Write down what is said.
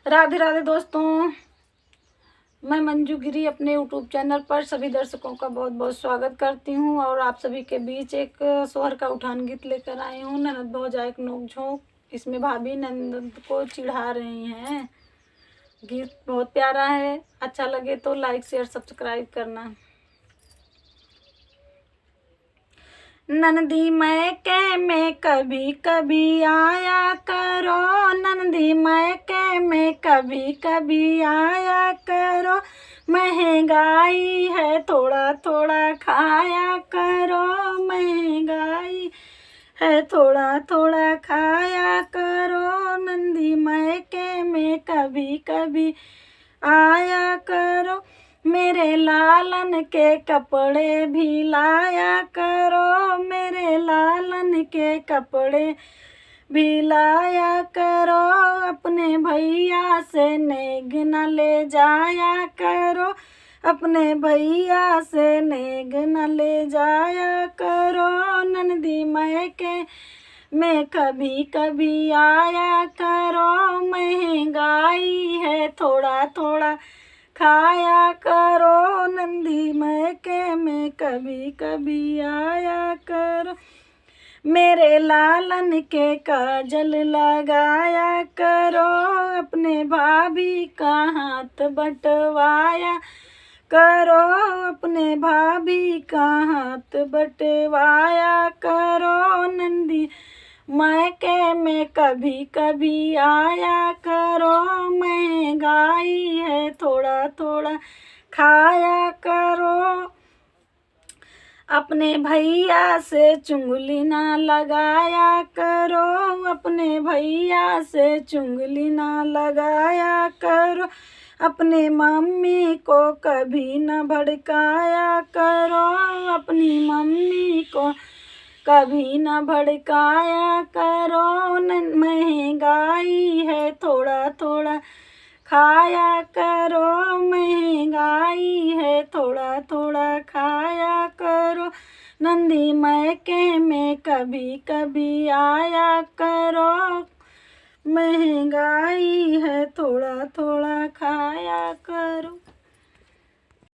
राधे राधे दोस्तों, मैं मंजू गिरी अपने यूट्यूब चैनल पर सभी दर्शकों का बहुत बहुत स्वागत करती हूँ। और आप सभी के बीच एक सोहर का उठान गीत लेकर आई हूँ। ननद भौजा एक नोक-झोंक। इसमें भाभी ननद को चिढ़ा रही हैं। गीत बहुत प्यारा है, अच्छा लगे तो लाइक शेयर सब्सक्राइब करना। ननदी मैके में कभी कभी आया करो, ननदी मैके में कभी कभी आया करो, महंगाई है थोड़ा थोड़ा खाया करो, महंगाई है थोड़ा थोड़ा खाया करो, नंदी मैके में कभी कभी आया करो, मेरे लालन के कपड़े भी लाया करो, मेरे लालन के कपड़े भी लाया करो, अपने भैया से नेग न ले जाया करो, अपने भैया से नेग न ले जाया करो, ननदी मैके में कभी कभी आया करो, महंगाई है थोड़ा थोड़ा खाया करो, नंदी मैके में कभी कभी आया करो, मेरे लालन के काजल लगाया करो, अपने भाभी का हाथ बटवाया करो, अपने भाभी का हाथ बटवाया करो, नंदी मैके में कभी कभी आया करो, महंगाई है थोड़ा थोड़ा खाया करो, अपने भैया से चुंगली ना लगाया करो, अपने भैया से चुंगली ना लगाया करो, अपने मम्मी को कभी न भड़काया करो, अपनी मम्मी को कभी न भड़काया करो, महंगाई है थोड़ा थोड़ा खाया करो, महंगाई है थोड़ा थोड़ा खाया करो, नंदी मैके में कभी कभी आया करो, महंगाई है थोड़ा थोड़ा खाया करो।